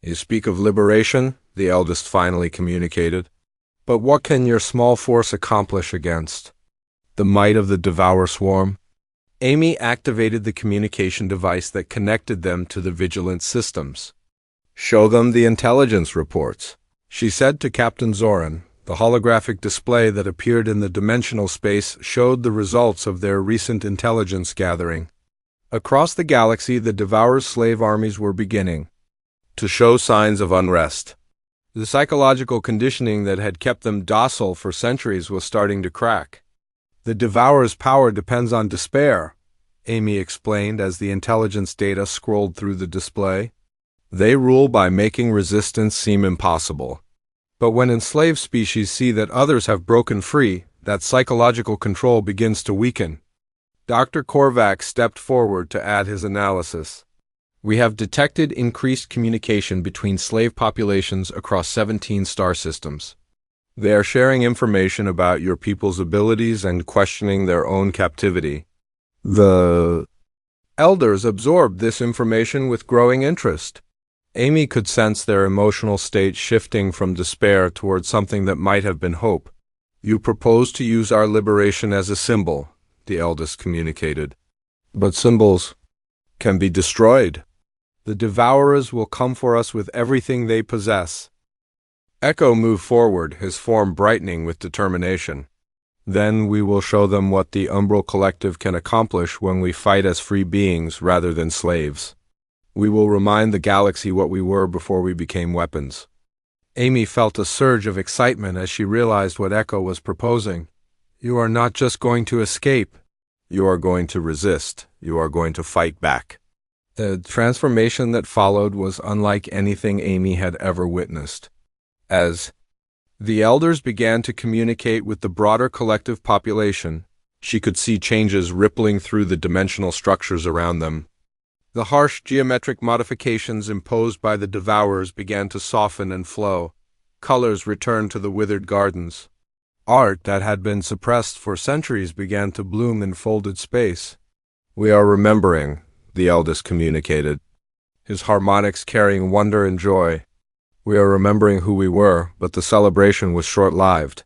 "You speak of liberation," the eldest finally communicated. "But what can your small force accomplish against the might of the Devourer swarm?" Amy activated the communication device that connected them to the Vigilant systems. "Show them the intelligence reports," she said to Captain Zoran. The holographic display that appeared in the dimensional space showed the results of their recent intelligence gathering. Across the galaxy, the Devourer's slave armies were beginning to show signs of unrest. The psychological conditioning that had kept them docile for centuries was starting to crack. The Devourer's power depends on despair, Amy explained as the intelligence data scrolled through the display. They rule by making resistance seem impossible. But when enslaved species see that others have broken free, that psychological control begins to weaken. Dr. Korvac stepped forward to add his analysis. We have detected increased communication between slave populations across 17 star systems. They are sharing information about your people's abilities and questioning their own captivity. The elders absorbed this information with growing interest. Amy could sense their emotional state shifting from despair toward something that might have been hope. You propose to use our liberation as a symbol, the eldest communicated. But symbols can be destroyed. The Devourers will come for us with everything they possess. Echo moved forward, his form brightening with determination. Then we will show them what the Umbral Collective can accomplish when we fight as free beings rather than slaves. We will remind the galaxy what we were before we became weapons. Amy felt a surge of excitement as she realized what Echo was proposing. You are not just going to escape. You are going to resist. You are going to fight back. The transformation that followed was unlike anything Amy had ever witnessed. As the elders began to communicate with the broader collective population, she could see changes rippling through the dimensional structures around them. The harsh geometric modifications imposed by the Devourers began to soften and flow. Colors returned to the withered gardens. Art that had been suppressed for centuries began to bloom in folded space. We are remembering, the eldest communicated, his harmonics carrying wonder and joy. We are remembering who we were, but the celebration was short-lived.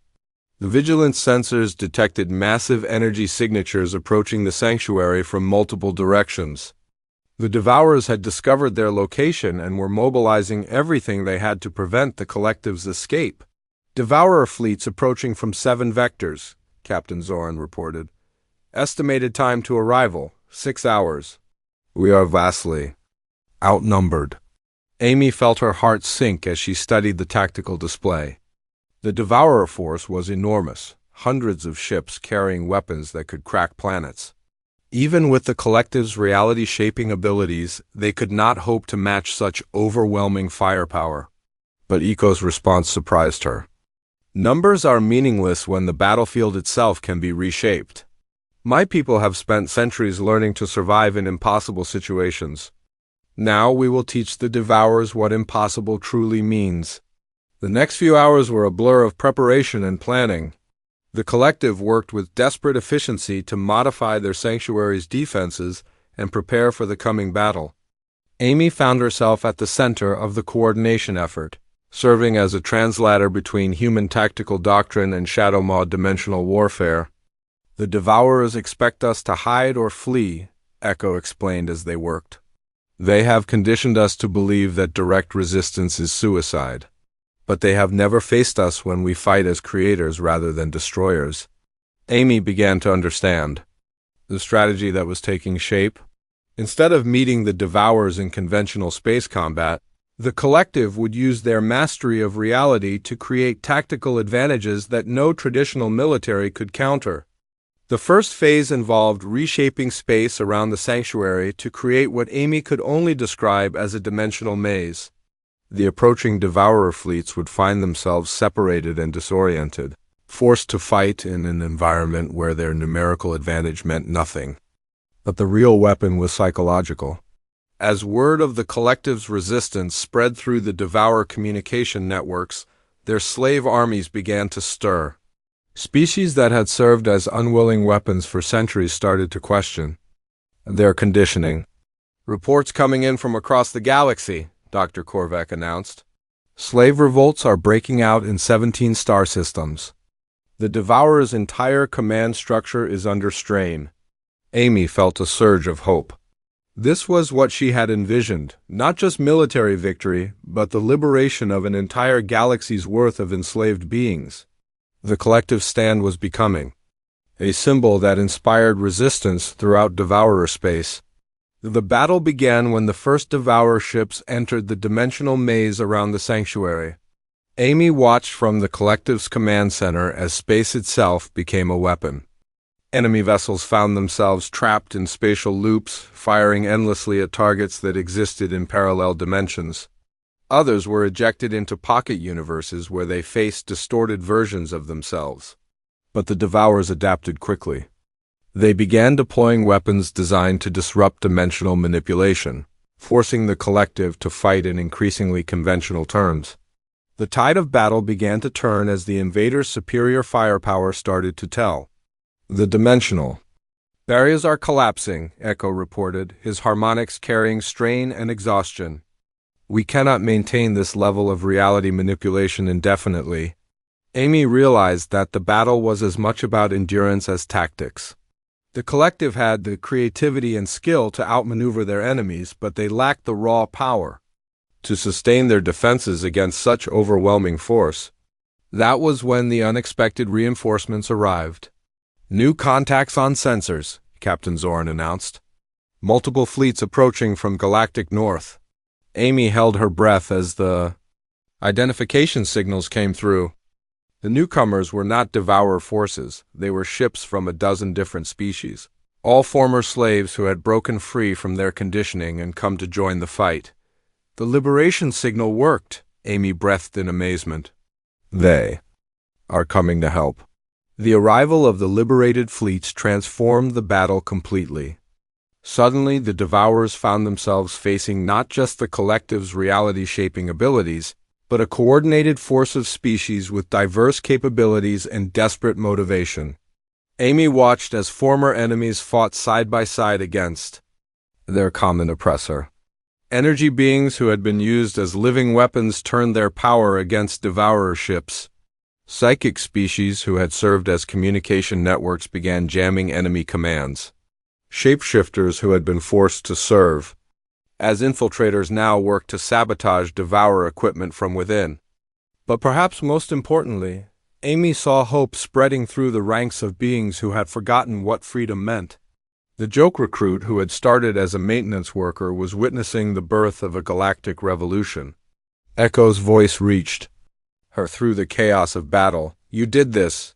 The vigilance sensors detected massive energy signatures approaching the sanctuary from multiple directions. The Devourers had discovered their location and were mobilizing everything they had to prevent the collective's escape. Devourer fleets approaching from 7 vectors, Captain Zoran reported. Estimated time to arrival, 6 hours. We are vastly outnumbered. Amy felt her heart sink as she studied the tactical display. The Devourer force was enormous, hundreds of ships carrying weapons that could crack planets. Even with the collective's reality-shaping abilities, they could not hope to match such overwhelming firepower. But Eco's response surprised her. Numbers are meaningless when the battlefield itself can be reshaped. My people have spent centuries learning to survive in impossible situations. Now we will teach the Devourers what impossible truly means. The next few hours were a blur of preparation and planning. The collective worked with desperate efficiency to modify their sanctuary's defenses and prepare for the coming battle. Amy found herself at the center of the coordination effort, serving as a translator between human tactical doctrine and shadow maw dimensional warfare. The Devourers expect us to hide or flee, Echo explained as they worked. They have conditioned us to believe that direct resistance is suicide. But they have never faced us when we fight as creators rather than destroyers. Amy began to understand the strategy that was taking shape. Instead of meeting the Devourers in conventional space combat, the collective would use their mastery of reality to create tactical advantages that no traditional military could counter. The first phase involved reshaping space around the sanctuary to create what Amy could only describe as a dimensional maze. The approaching Devourer fleets would find themselves separated and disoriented, forced to fight in an environment where their numerical advantage meant nothing. But the real weapon was psychological. As word of the collective's resistance spread through the Devourer communication networks, their slave armies began to stir. Species that had served as unwilling weapons for centuries started to question their conditioning. Reports coming in from across the galaxy, Dr. Korvac announced. Slave revolts are breaking out in 17 star systems. The Devourer's entire command structure is under strain. Amy felt a surge of hope. This was what she had envisioned, not just military victory, but the liberation of an entire galaxy's worth of enslaved beings. The collective stand was becoming a symbol that inspired resistance throughout Devourer space. The battle began when the first Devourer ships entered the dimensional maze around the sanctuary. Amy watched from the collective's command center as space itself became a weapon. Enemy vessels found themselves trapped in spatial loops, firing endlessly at targets that existed in parallel dimensions. Others were ejected into pocket universes where they faced distorted versions of themselves. But the Devourers adapted quickly. They began deploying weapons designed to disrupt dimensional manipulation, forcing the collective to fight in increasingly conventional terms. The tide of battle began to turn as the invaders' superior firepower started to tell. The dimensional barriers are collapsing, Echo reported, his harmonics carrying strain and exhaustion. We cannot maintain this level of reality manipulation indefinitely. Amy realized that the battle was as much about endurance as tactics. The collective had the creativity and skill to outmaneuver their enemies, but they lacked the raw power to sustain their defenses against such overwhelming force. That was when the unexpected reinforcements arrived. New contacts on sensors, Captain Zorn announced. Multiple fleets approaching from Galactic North. Amy held her breath as the identification signals came through. The newcomers were not Devourer forces, they were ships from a dozen different species, all former slaves who had broken free from their conditioning and come to join the fight. The liberation signal worked, Amy breathed in amazement. They are coming to help. The arrival of the liberated fleets transformed the battle completely. Suddenly, the Devourers found themselves facing not just the collective's reality-shaping abilities, but a coordinated force of species with diverse capabilities and desperate motivation. Amy watched as former enemies fought side by side against their common oppressor. Energy beings who had been used as living weapons turned their power against Devourer ships. Psychic species who had served as communication networks began jamming enemy commands. Shapeshifters who had been forced to serve as infiltrators now worked to sabotage Devourer equipment from within. But perhaps most importantly, Amy saw hope spreading through the ranks of beings who had forgotten what freedom meant. The joke recruit who had started as a maintenance worker was witnessing the birth of a galactic revolution. Echo's voice reached her through the chaos of battle. You did this.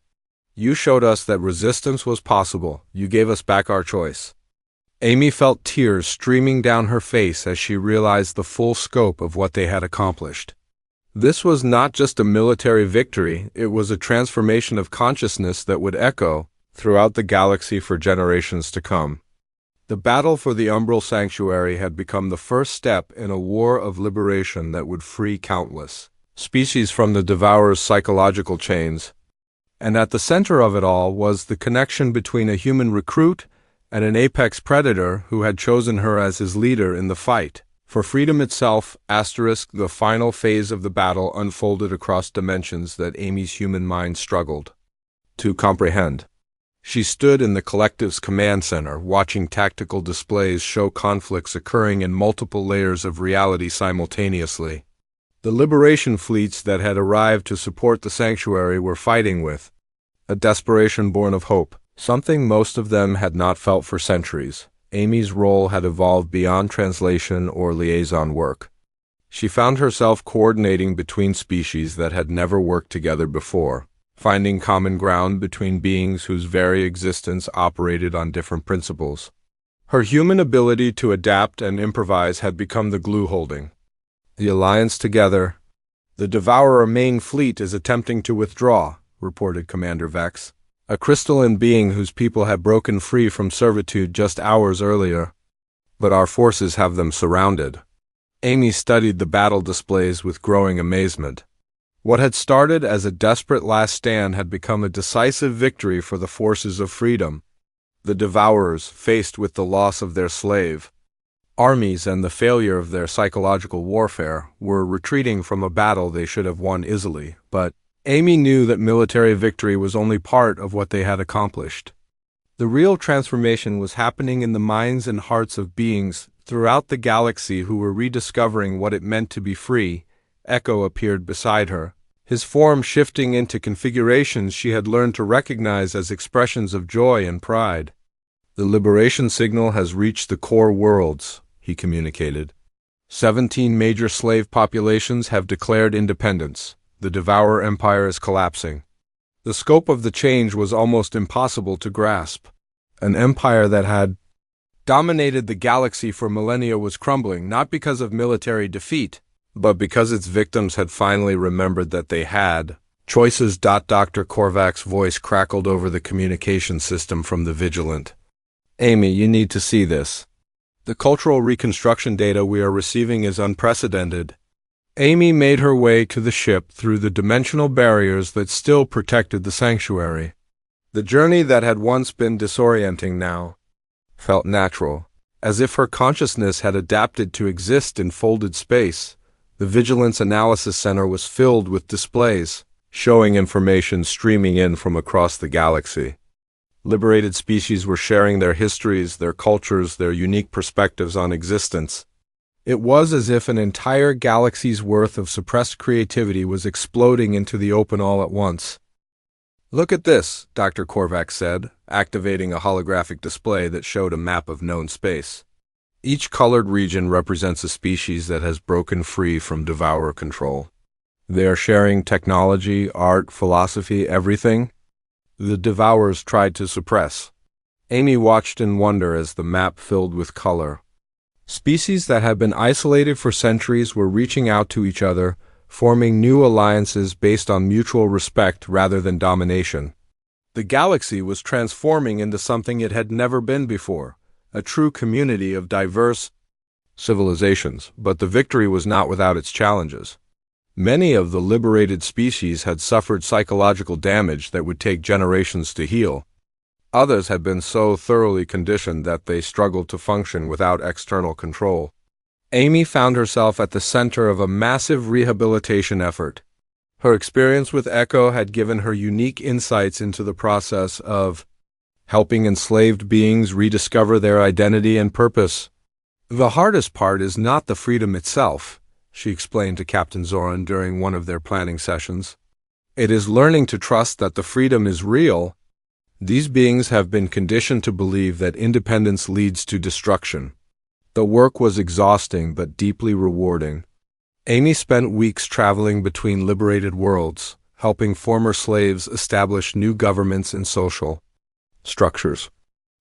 You showed us that resistance was possible. You gave us back our choice. Amy felt tears streaming down her face as she realized the full scope of what they had accomplished. This was not just a military victory, it was a transformation of consciousness that would echo throughout the galaxy for generations to come. The battle for the Umbral Sanctuary had become the first step in a war of liberation that would free countless species from the Devourer's psychological chains. And at the center of it all was the connection between a human recruit and an apex predator who had chosen her as his leader in the fight. For freedom itself, the final phase of the battle unfolded across dimensions that Amy's human mind struggled to comprehend. She stood in the collective's command center, watching tactical displays show conflicts occurring in multiple layers of reality simultaneously. The liberation fleets that had arrived to support the sanctuary were fighting with a desperation born of hope. Something most of them had not felt for centuries. Amy's role had evolved beyond translation or liaison work. She found herself coordinating between species that had never worked together before, finding common ground between beings whose very existence operated on different principles. Her human ability to adapt and improvise had become the glue holding the alliance together. The Devourer main fleet is attempting to withdraw, reported Commander Vex, a crystalline being whose people had broken free from servitude just hours earlier. But our forces have them surrounded. Amy studied the battle displays with growing amazement. What had started as a desperate last stand had become a decisive victory for the forces of freedom. The Devourers, faced with the loss of their slave armies and the failure of their psychological warfare, were retreating from a battle they should have won easily, but Amy knew that military victory was only part of what they had accomplished. The real transformation was happening in the minds and hearts of beings throughout the galaxy who were rediscovering what it meant to be free. Echo appeared beside her, his form shifting into configurations she had learned to recognize as expressions of joy and pride. The liberation signal has reached the core worlds, he communicated. 17 major slave populations have declared independence. The Devourer Empire is collapsing. The scope of the change was almost impossible to grasp. An empire that had dominated the galaxy for millennia was crumbling, not because of military defeat, but because its victims had finally remembered that they had choices. Dr. Korvac's voice crackled over the communication system from the Vigilant. Amy, you need to see this. The cultural reconstruction data we are receiving is unprecedented. Amy made her way to the ship through the dimensional barriers that still protected the sanctuary. The journey that had once been disorienting now felt natural, as if her consciousness had adapted to exist in folded space. The Vigilance Analysis Center was filled with displays, showing information streaming in from across the galaxy. Liberated species were sharing their histories, their cultures, their unique perspectives on existence. It was as if an entire galaxy's worth of suppressed creativity was exploding into the open all at once. Look at this, Dr. Korvac said, activating a holographic display that showed a map of known space. Each colored region represents a species that has broken free from devourer control. They are sharing technology, art, philosophy, everything the devourers tried to suppress. Amy watched in wonder as the map filled with color. Species that had been isolated for centuries were reaching out to each other, forming new alliances based on mutual respect rather than domination. The galaxy was transforming into something it had never been before, a true community of diverse civilizations, but the victory was not without its challenges. Many of the liberated species had suffered psychological damage that would take generations to heal. Others had been so thoroughly conditioned that they struggled to function without external control. Amy found herself at the center of a massive rehabilitation effort. Her experience with Echo had given her unique insights into the process of helping enslaved beings rediscover their identity and purpose. The hardest part is not the freedom itself, she explained to Captain Zoran during one of their planning sessions. It is learning to trust that the freedom is real. These beings have been conditioned to believe that independence leads to destruction. The work was exhausting but deeply rewarding. Amy spent weeks traveling between liberated worlds, helping former slaves establish new governments and social structures.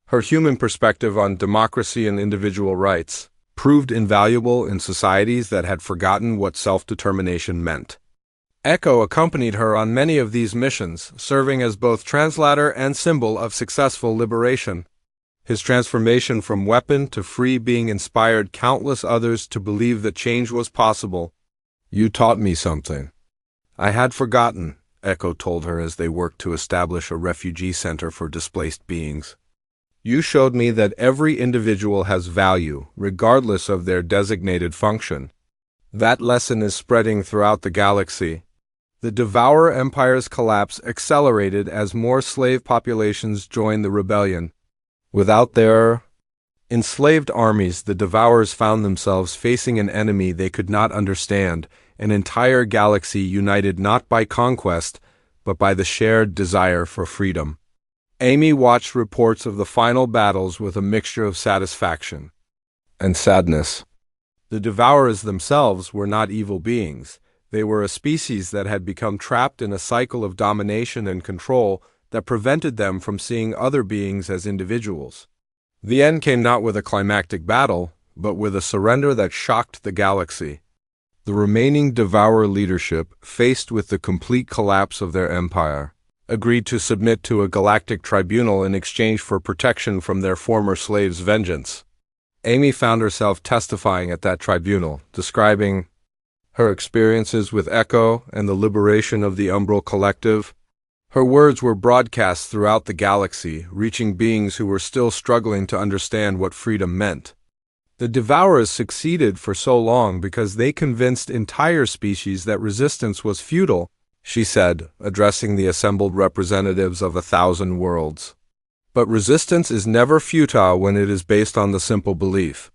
Her human perspective on democracy and individual rights proved invaluable in societies that had forgotten what self-determination meant. Echo accompanied her on many of these missions, serving as both translator and symbol of successful liberation. His transformation from weapon to free being inspired countless others to believe that change was possible. You taught me something. I had forgotten, Echo told her as they worked to establish a refugee center for displaced beings. You showed me that every individual has value, regardless of their designated function. That lesson is spreading throughout the galaxy. The Devourer Empire's collapse accelerated as more slave populations joined the rebellion. Without their enslaved armies, the Devourers found themselves facing an enemy they could not understand, an entire galaxy united not by conquest, but by the shared desire for freedom. Amy watched reports of the final battles with a mixture of satisfaction and sadness. The Devourers themselves were not evil beings. They were a species that had become trapped in a cycle of domination and control that prevented them from seeing other beings as individuals. The end came not with a climactic battle, but with a surrender that shocked the galaxy. The remaining Devourer leadership, faced with the complete collapse of their empire, agreed to submit to a galactic tribunal in exchange for protection from their former slaves' vengeance. Amy found herself testifying at that tribunal, describing her experiences with Echo and the liberation of the Umbral Collective. Her words were broadcast throughout the galaxy, reaching beings who were still struggling to understand what freedom meant. The Devourers succeeded for so long because they convinced entire species that resistance was futile, she said, addressing the assembled representatives of 1,000 worlds. But resistance is never futile when it is based on the simple belief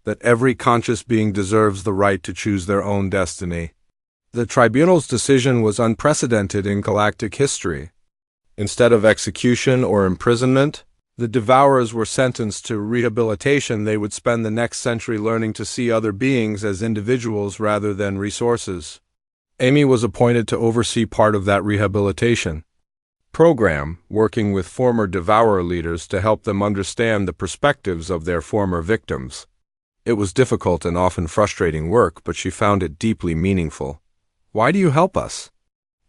that every conscious being deserves the right to choose their own destiny. The tribunal's decision was unprecedented in galactic history. Instead of execution or imprisonment, The devourers were sentenced to rehabilitation. They would spend the next century learning to see other beings as individuals rather than resources. Amy was appointed to oversee part of that rehabilitation program, working with former devourer leaders to help them understand the perspectives of their former victims. It was difficult and often frustrating work, but she found it deeply meaningful. "Why do you help us?"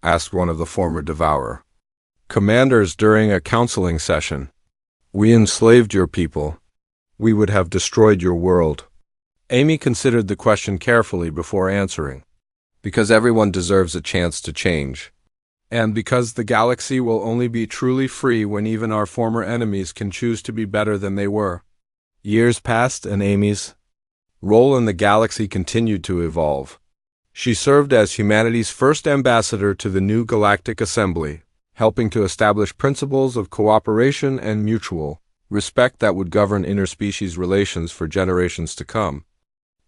asked one of the former devourer commanders during a counseling session. "We enslaved your people. We would have destroyed your world." Amy considered the question carefully before answering. "Because everyone deserves a chance to change. And because the galaxy will only be truly free when even our former enemies can choose to be better than they were." Years passed, and Amy's role in the galaxy continued to evolve. She served as humanity's first ambassador to the new Galactic Assembly, helping to establish principles of cooperation and mutual respect that would govern interspecies relations for generations to come.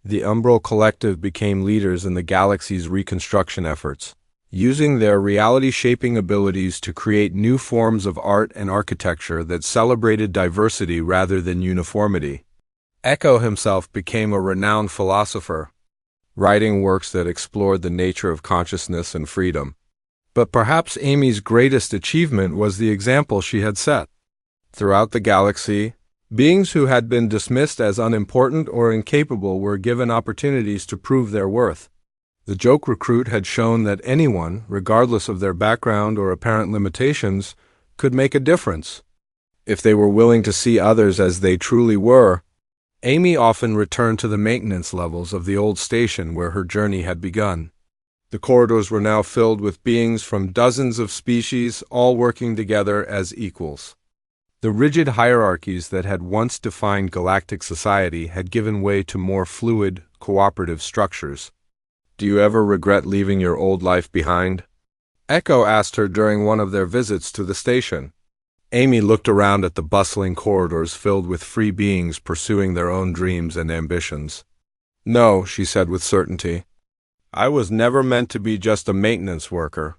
The Umbral Collective became leaders in the galaxy's reconstruction efforts, using their reality-shaping abilities to create new forms of art and architecture that celebrated diversity rather than uniformity. Echo himself became a renowned philosopher, writing works that explored the nature of consciousness and freedom. But perhaps Amy's greatest achievement was the example she had set. Throughout the galaxy, beings who had been dismissed as unimportant or incapable were given opportunities to prove their worth. The joke recruit had shown that anyone, regardless of their background or apparent limitations, could make a difference, if they were willing to see others as they truly were. Amy often returned to the maintenance levels of the old station where her journey had begun. The corridors were now filled with beings from dozens of species, all working together as equals. The rigid hierarchies that had once defined galactic society had given way to more fluid, cooperative structures. "Do you ever regret leaving your old life behind?" Echo asked her during one of their visits to the station. Amy looked around at the bustling corridors filled with free beings pursuing their own dreams and ambitions. "No," she said with certainty. "I was never meant to be just a maintenance worker.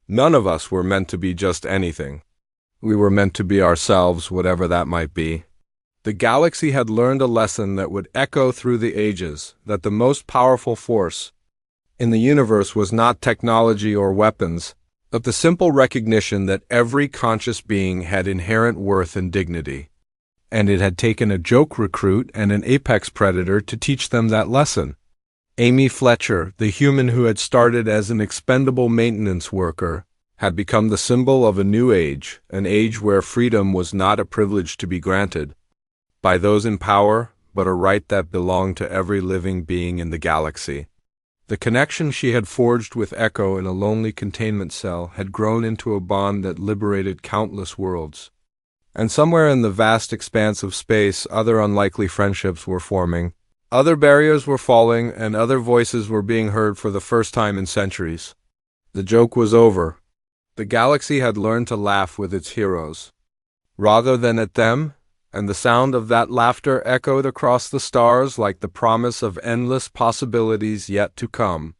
None of us were meant to be just anything. We were meant to be ourselves, whatever that might be." The galaxy had learned a lesson that would echo through the ages, that the most powerful force in the universe was not technology or weapons, but the simple recognition that every conscious being had inherent worth and dignity. And it had taken a joke recruit and an apex predator to teach them that lesson. Amy Fletcher, the human who had started as an expendable maintenance worker, had become the symbol of a new age, an age where freedom was not a privilege to be granted by those in power, but a right that belonged to every living being in the galaxy. The connection she had forged with Echo in a lonely containment cell had grown into a bond that liberated countless worlds. And somewhere in the vast expanse of space, other unlikely friendships were forming. Other barriers were falling, and other voices were being heard for the first time in centuries. The joke was over. The galaxy had learned to laugh with its heroes, rather than at them, and the sound of that laughter echoed across the stars like the promise of endless possibilities yet to come.